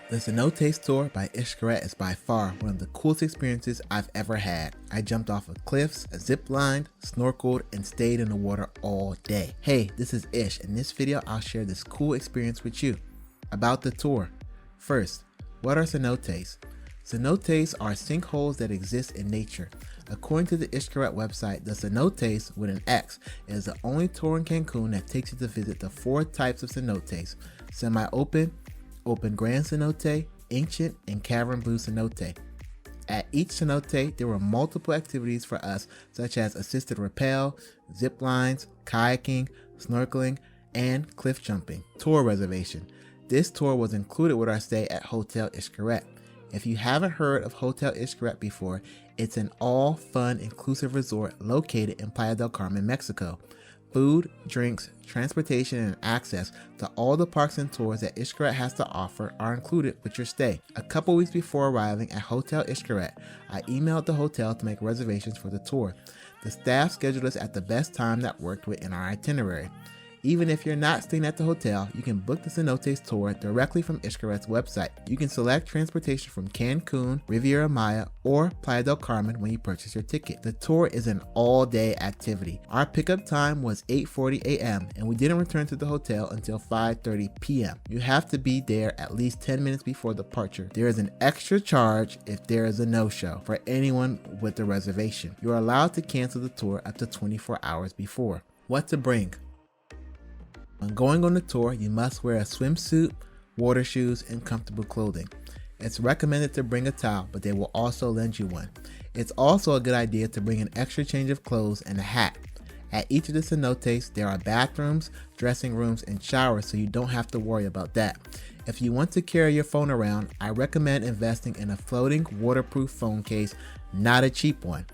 The Cenotes tour by Xcaret is by far one of the coolest experiences I've ever had. I jumped off of cliffs, zip-lined, snorkeled, and stayed in the water all day. Hey, this is Ish. In this video, I'll share this cool experience with you. About the tour. First, what are cenotes? Cenotes are sinkholes that exist in nature. According to the Xcaret website, the Cenotes with an X is the only tour in Cancun that takes you to visit the 4 types of cenotes: semi-open, open grand cenote, ancient, and cavern blue cenote. At each cenote, there were multiple activities for us, such as assisted rappel, zip lines, kayaking, snorkeling, and cliff jumping. Tour reservation. This tour was included with our stay at Hotel Xcaret. If you haven't heard of Hotel Xcaret before, it's an all-fun inclusive resort located in Playa del Carmen, Mexico. Food, drinks, transportation, and access to all the parks and tours that Xcaret has to offer are included with your stay. A couple weeks before arriving at Hotel Xcaret, I emailed the hotel to make reservations for the tour. The staff scheduled us at the best time that worked within our itinerary. Even if you're not staying at the hotel, you can book the Cenotes tour directly from Xcaret's website. You can select transportation from Cancun, Riviera Maya, or Playa del Carmen when you purchase your ticket. The tour is an all-day activity. Our pickup time was 8:40 a.m. and we didn't return to the hotel until 5:30 p.m. You have to be there at least 10 minutes before departure. There is an extra charge if there is a no-show for anyone with a reservation. You are allowed to cancel the tour up to 24 hours before. What to bring? When going on the tour, you must wear a swimsuit, water shoes, and comfortable clothing. It's recommended to bring a towel, but they will also lend you one. It's also a good idea to bring an extra change of clothes and a hat. At each of the cenotes, there are bathrooms, dressing rooms, and showers, so you don't have to worry about that. If you want to carry your phone around, I recommend investing in a floating, waterproof phone case, not a cheap one.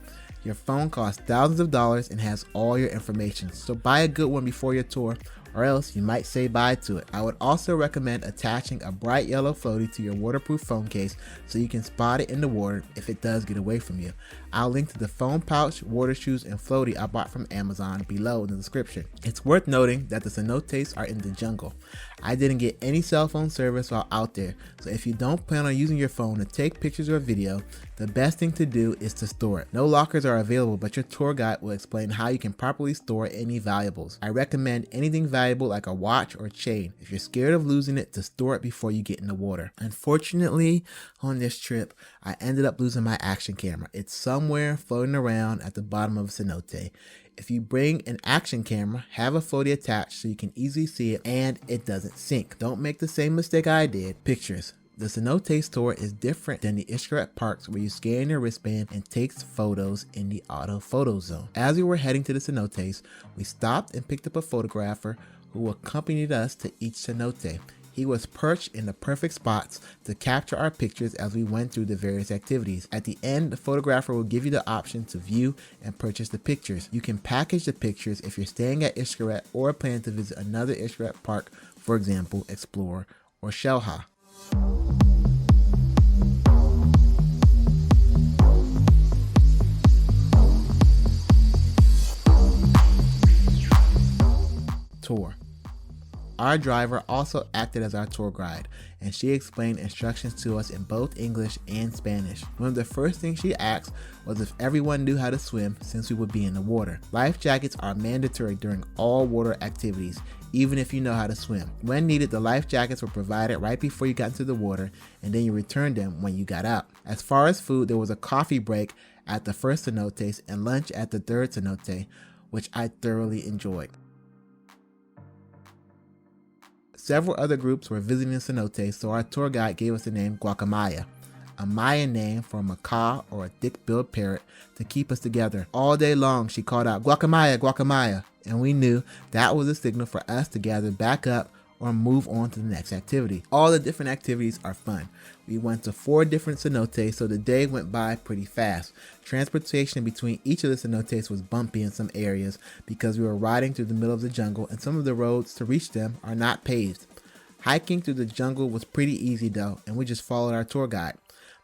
Your phone costs thousands of dollars and has all your information, so buy a good one before your tour, or else you might say bye to it. I would also recommend attaching a bright yellow floaty to your waterproof phone case so you can spot it in the water if it does get away from you. I'll link to the phone pouch, water shoes, and floaty I bought from Amazon below in the description. It's worth noting that the cenotes are in the jungle. I didn't get any cell phone service while out there, so if you don't plan on using your phone to take pictures or video, the best thing to do is to store it. No lockers are available, but your tour guide will explain how you can properly store any valuables. I recommend anything valuable like a watch or chain. If you're scared of losing it, to store it before you get in the water. Unfortunately, on this trip, I ended up losing my action camera. It's somewhere floating around at the bottom of a cenote. If you bring an action camera, have a floaty attached so you can easily see it and it doesn't sink. Don't make the same mistake I did. Pictures. The Cenotes tour is different than the Xcaret parks where you scan your wristband and takes photos in the auto photo zone. As we were heading to the cenotes, we stopped and picked up a photographer who accompanied us to each cenote. He was perched in the perfect spots to capture our pictures as we went through the various activities. At the end, the photographer will give you the option to view and purchase the pictures. You can package the pictures if you're staying at Xcaret or plan to visit another Xcaret park, for example, Explore or Xel-Há. Tour. Our driver also acted as our tour guide, and she explained instructions to us in both English and Spanish. One of the first things she asked was if everyone knew how to swim since we would be in the water. Life jackets are mandatory during all water activities, even if you know how to swim. When needed, the life jackets were provided right before you got into the water, and then you returned them when you got out. As far as food, there was a coffee break at the first cenote and lunch at the third cenote, which I thoroughly enjoyed. Several other groups were visiting the cenotes, so our tour guide gave us the name Guacamaya, a Mayan name for a macaw or a thick-billed parrot to keep us together. All day long, she called out, "Guacamaya, Guacamaya," and we knew that was a signal for us to gather back up or move on to the next activity. All the different activities are fun. We went to 4 different cenotes, so the day went by pretty fast. Transportation between each of the cenotes was bumpy in some areas because we were riding through the middle of the jungle and some of the roads to reach them are not paved. Hiking through the jungle was pretty easy though, and we just followed our tour guide.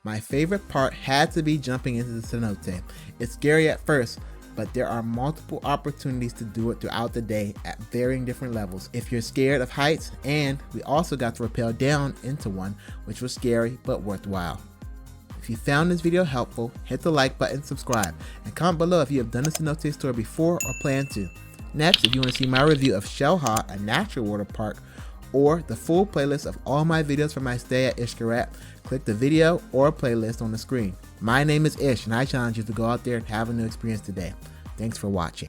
My favorite part had to be jumping into the cenote. It's scary at first, but there are multiple opportunities to do it throughout the day at varying different levels if you're scared of heights, and we also got to rappel down into one, which was scary but worthwhile. If you found this video helpful, hit the like button, subscribe, and comment below if you have done this cenote story before or plan to. Next, if you want to see my review of Shell Ha, a natural water park, or the full playlist of all my videos from my stay at Xcaret, click the video or playlist on the screen. My name is Ish, and I challenge you to go out there and have a new experience today. Thanks for watching.